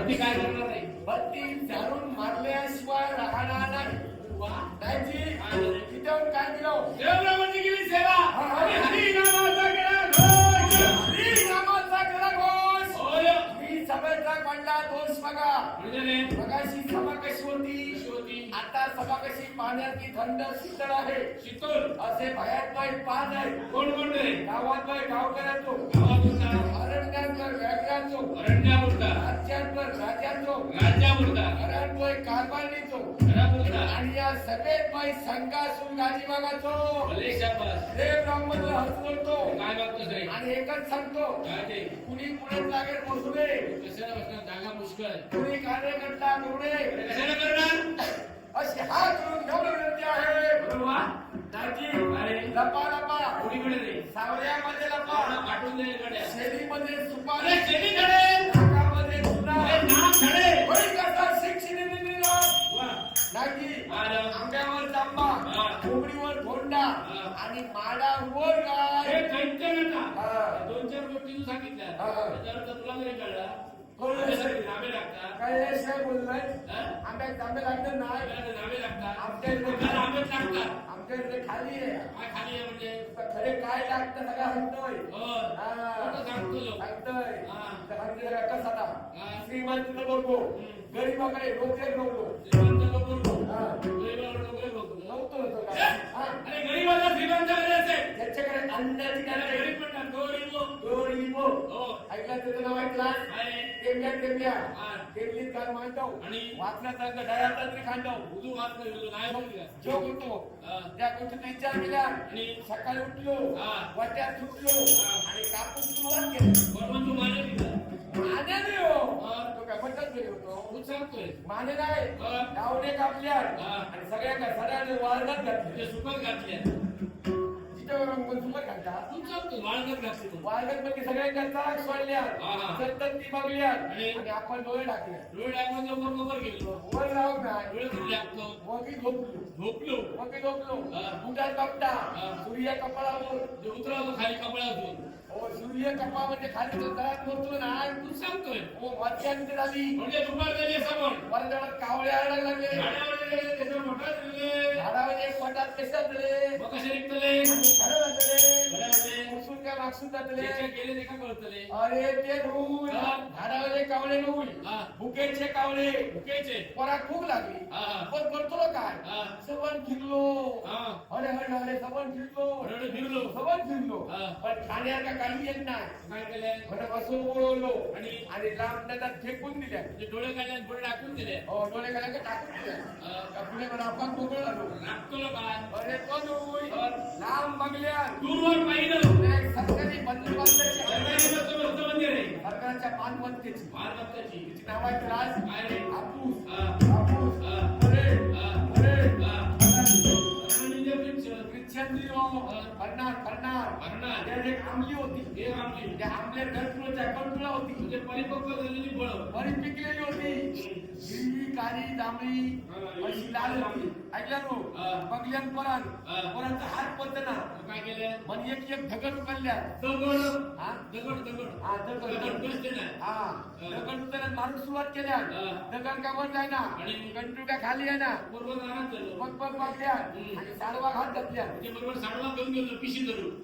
भरती काय करणार आहे? भरती झाडून मारल्याशिवाय राहणार नाही. नाहीजी तिथं काय दिलं? देवरामांची केली सेवा आणि हरी नामाचा केला घोष. हरी नामाचा केला घोष. होय. मी सभेचा काढला दोष बघा. म्हणजे मगाशी सभा कशी होती? आता सभा कशी पाण्याची थंड शीतळ आहे. शीतल असे भयात्मक पान आहे. कोण कोण रे? गावातलं गावकऱ्यांचो, अरण्यातलं व्याघ्रांचो, राज्यातलं राजांचो, घरातलं कारभारीचो आणि या सभेत बाई संघासून गाजी मागाचो. देव ब्राह्मणला हसवतो आणि एकच सांगतो, कुणी पुढे जागेत बसू नये. कशाला बसणार? जागा मुश्किल आहे. कुणी कार्यकर्ता करू नये. कशाला करणार? अशी हात करून घेऊन विनंती आहे. बरोबर. दाजी अरे लपा लपा कोणीकडे रे? सावळ्यामध्ये लपा, पाठवून दे गड्या. शेतीमध्ये अरे सुपारी, शेतीकडे नाकामध्ये चुना, नाक खडे. होय कसा शिक्षिणी निघाला. वा. दाजी आलं. आंब्यावर जांबा, हा. कोंबडीवर धोंडा हा. आणि माडावर गाय. हे दैत्य नका. हा. दोन-चार गोष्टी तू सांगितल्या. हा, हा. त्याच्यावर तर तुला तरी कळला. कळलं. आंब्यासाठी नावे लागतात. काय यश काय बोललाय? हा? आंब्यात जांबे लागत नाही. आंब्याला नावे लागतात. आमच्या इथे आपल्याला आंबेच लागतात. आमच्या इथे खाली आहे. काय खाली आहे म्हणजे? खरे काय लागतं सगळं सांगतोय. हो. हा. खोटं सांगतो लोक. सांगतोय. हा. सांगतोय कसं आता? हा. श्रीमंत बोलतो, गरीबाकडे डोक्यात बोलतो. श्रीमंत लोक बोलतो. हा. गरीबावर डोकं बोलतो. नव्हतं होतं ए? का? हा. अरे गरीबाला श्रीमंताकडे असेल. त्याच्याकडे अन्नाची त्याला काय गरीब म्हणतात. गरीब. गरीबो. हो. ऐकलं त्याचं नाव ऐकला? आहे. टेम्या हा. टेमलीत काल मांडव आणि वाचण्याचा डळ्याचा तरी खांडव उजू वाच नाही बोलली. जोग होतो. हा. त्या गोष्टीचा विचार केला आणि सकाळी उठलो, हा. वाट्यात सुटलो हा. आणि कापूस सुरुवात केली. बरोबर तू माने दिला. माने नाही हो. हा. तो काय म्हणतात गेलो होतो. तू सांगतोय. माने नाही. हा. डावणे कापल्या हा. आणि सगळ्या सगळ्याने वाळगत घातले. ते सुकत घातल्या. तिच्यावर सुमत घालता. तू सांगतो वाळगत घातली तू. वाळगत मध्ये सगळ्यांच्या चाक सोडल्या, हा, हा. सतत ती बघल्या आणि आणि आपण डोळे टाकले. डोळे टाकून लवकर गेलो. वर लावून नाही. डोळे कुठे लागतो? मगी झोपलो. झोपलो. मगी झोपलो. हा. बुटात कपडा, हा. सूर्य कपाळावर. जे उतरवतो खाली कपड्यातून. हो सूर्य कपा म्हणजे खाली तो तळात मोडतो ना. तू सांगतोय. हो मध्यान्त झाली. म्हणजे दुपार झाली समोर. वरजाडात कावळे आडायला लागले. झाडावर गेले, त्याच्यावर मोठा दिले. झाडावर एक पोटात पेशात दिले. मग कसे निघतले? आणि खरं घातले. घरामध्ये उसून काय मागसून घातले. त्याच्या गेले ते का कळतले? अरे ते धुवून हा. झाडावर कावळे नव्हून हा. भुकेचे कावळे. भुकेचे. पोरात भूक लागली. हा, हा. पण करतो काय हा. सबन फिरलो. हा. अरे अरे अरे सबन फिरलो. हळूहळू फिरलो. सबन फिरलो. हा. पण खाण्याचा काही येत नाही. काय केलंय? म्हणजे बसून बोलवलो आणि आणि लांब नदात फेकून दिल्या. म्हणजे डोळे काढले आणि डोळे टाकून दिले. हो डोळे घालायला टाकून दिल्या. हा. पुढे मला आपण मोकळं झालो. लागतो ना काय? अरे तो होय. बर. लांब बघल्या दूरवर पाहिलं. एक सरकारी बंदोबस्ताची सरकारी मंदिर आहे. सरकारच्या मालमत्तेची मालमत्ताची. तिची नाव आहे राज काय रे? हापूस. हा. हापूस. हा. अरे हा. अरे हा. म्हणजे वृक्ष. ख्रिश्चनची करणार भरणार. त्यात एक आमली होती. हे आमची. त्या आमल्या घरकुळच्या कंटुळा होती. म्हणजे परिपक्व झालेली फळं. बरी पिकलेली होती. हिरवी काळी जांभळी अशी लाल होती. ऐकलं नो हा. बघल्यान पोरान हा. पोरांचा हात पडतना काय केलं? पण एक एक धगड उचलल्या. दगड. हा दगड दगड. हा दगड दगड बसते ना. हा दगड उचलत मारून सुरुवात केल्या. हा. दगड का वर जाय ना आणि कंटुळ्या खाली आहे ना. बरोबर राहणार झालं. पग पग पाकल्या आणि साडवा घात घातल्या. ते बरोबर साडवा घेऊन गेलो पिशी धरून.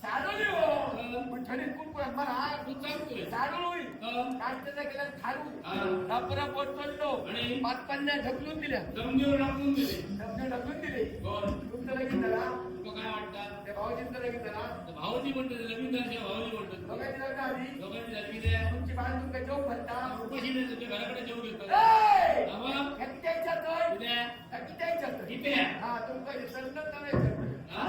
साडवली हो पण थंडीत खूप पडत मला तू सांगतोय. साडवली होईल. हा. काष्टाचा केला खालू हा. डबरा पोट पडलो आणि पाच पन्न्या ढकलून दिल्या. जमिनीवर टाकून दिले. डबने ढकलून दिले. बर. तुमचं लगीन झाला. तुला काय वाटतं? त्या भाऊजींचं लगीन झाला. भाऊजी म्हणतात लग्न झाल्याशिवाय भाऊजी म्हणतात. दोघांची लग्न आली. दोघांची झाली की नाही? तुमची बाळ तुमच्या जेव भरता. उपाशी नाही तुझ्या घराकडे जेवू घेतात. ए! आम्हाला किती यायच्यात होय? उद्या किती यायच्यात? किती आहे? हा तुमचं संगत करायचं. हा?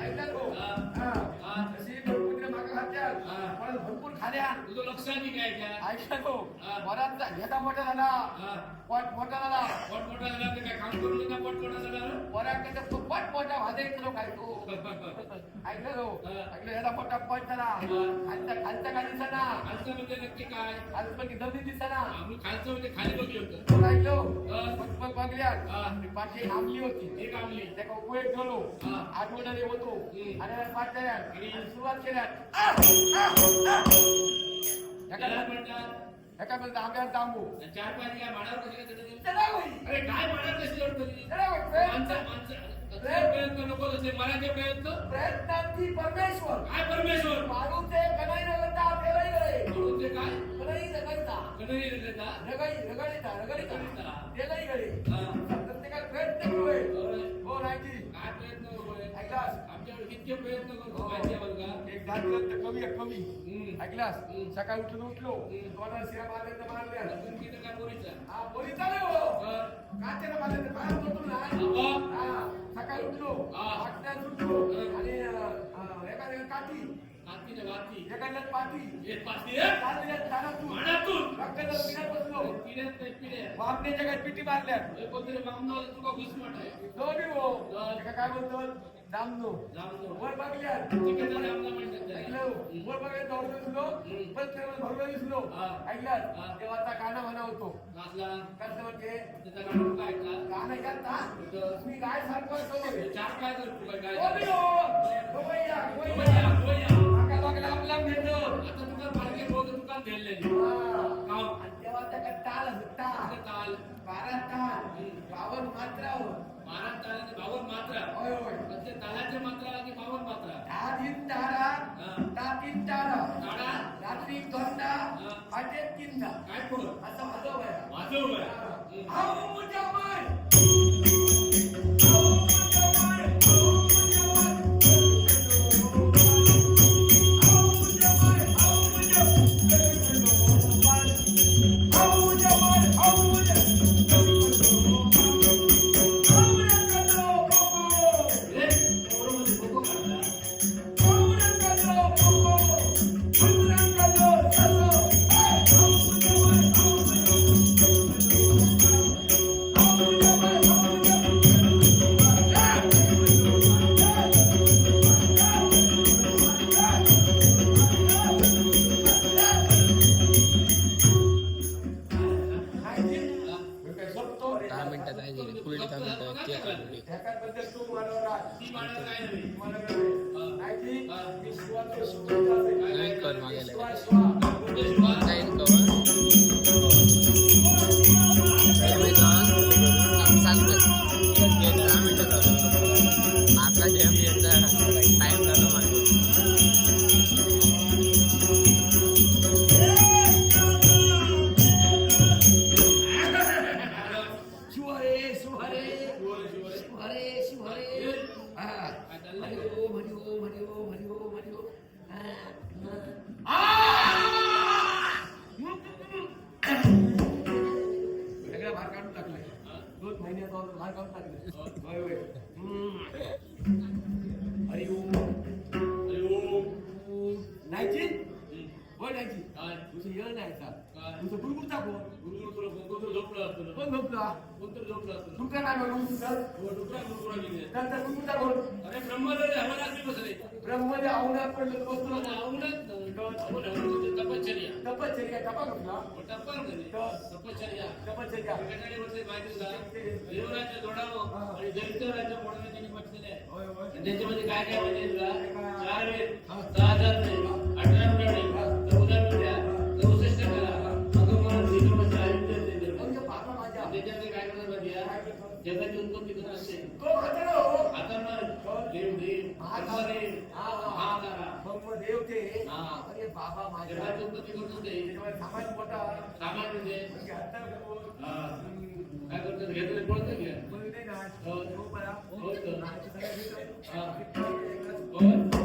ऐकलं हो? हा. हा. हा. तशी भरपूर मागं घातल्यात. हा. पण भरपूर खाल्या. तुझं लक्ष आहे की काय त्या? ऐकलं हो? हा. वरांचा घेता मोठा झाला. हा. पोट मोठा झाला. पोट मोठा झाला तर काय काम करू नका. पोट मोठा झाला ना? वरांचा तो पट मोठा भाजे किलो खायचो. ऐकलं हो? हा. ऐकलं याचा मोठा पट झाला. खालचा खाली दिसना. खालचं म्हणजे नक्की काय? खालचं जमीन दिसना. आम्ही खालचं म्हणजे खाली बघली होतं. ऐकलं पट बघल्या. हा. पाठी आमली होती. एक आमली. त्याचा उपयोग केलो. हा. आठवड्याने होतो आणि पाठ केल्या आणि सुरुवात केल्या. त्याला म्हणतात एका म्हणतात आंब्यावर तांबू चार पाच काय माडावर कशी काय चढत? चला होई अरे काय माडावर कशी चढत? चला होई प्रयत्न नको तसे मनाचे प्रयत्न. प्रयत्नांची परमेश्वर काय परमेश्वर? माणूचे कणाई रगडता तेलाई गळे म्हणून ते काय कणाई रगडता कधी रगडता रगडिता तेलाई गळे हा. प्रत्येकाला प्रयत्न करू होय. होय. हो नाही काय प्रयत्न होय? ऐकलास आमच्याकडे किती प्रयत्न करतो माहिती आहे बघा. एक जातीवंत कवी आहे कवी हम्म. ऐकलास हम्म. सकाळी उठून उठलो हम्म. तोंडाला शिरा मारले मारल्या अजून किती काय बोलायचं? हा बोली चालू हो काचेला मारले बाहेर होतो ना हा सकाळी उठलो हा. आठल्यात उठलो हा. आणि एखाद्या काठी काठी ना काठी. एखाद्यात पाठी हे पाठी आहे? चालल्यात दारातून माडातून. रक्कत पिण्यात बसलो पिढ्यात नाही पिढ्या. बापण्याच्या काय पिटी मारल्यात हे कोणतरी बामणावर तुका घुसमट आहे. दोन्ही हो एका काय म्हणतो जामनो जामनो. वर बघल्यात तिकडे जामना म्हणतात त्याला. ऐकलं वर बघायला दौडलो दिसलो हम्म. पण ते भरलो दिसलो हा. ऐकलात हा. तेव्हा काना म्हणा होतो नाचला. कसं म्हणजे त्याचा गाणं काय का? गाणं ऐकता कुठं? मी काय सांगतो हे चार काय करतो काय ओ काय? बियो गोवैया गोवैया, गोवैया. काका बघला आपला घेतो आता तुका पालखी बोलतो तुका धेरले. काम. आणि तेव्हा त्याचा ताल होता तुझं ताल. 12 ताल 52 मात्रा हो महाराज तालाचे 52 मात्रा. होय होय पण ते तालाचे मात्रा की 52 मात्रा? दहा तीन तारा हा. दहा तीन तारा ताडा. रात्री दोनदा हा. आठे तीनदा काय पुढं? असं माझं वय वाजव बाय. आओ मुझे माय ती माणसं काय नव्हे. तुमचं काय म्हणून अरे ब्रह्मदेव हवाला असली बसले. ब्रह्मदेव अवनात पडलं बसलो तपश्चर्या. तपश्चर्या टपा कुठला तपश्चर्या. तपश्चर्या देवराज्य जोडावं आणि दैत्य राज्य मोडण्याची म्हटलेले आहे. होय होय त्याच्यामध्ये काय काय म्हणजे तुला 4 वेद 6,000 वेद 18 पुराणे 14 विद्या 64 कला भगवान श्रीकृष्ण आयुष्य देते. म्हणजे बाबा माझ्या त्याच्यामध्ये काय करतात माहिती आहे? जगाची उत्पत्ती करत असते. तो म्हातारा हो आता मग देव देव महादेव महादारा ब्रह्मदेव ते हा. अरे बाबा माझ्या जगाची उत्पत्ती करत होते. त्याच्यामुळे समाज मोठा सामान म्हणजे म्हणजे आता हा. काय करतात घेतलं पळतं घ्या. बोलू दे ना हो. हो बरा हो तर. सगळ्या हा. घेतो होय.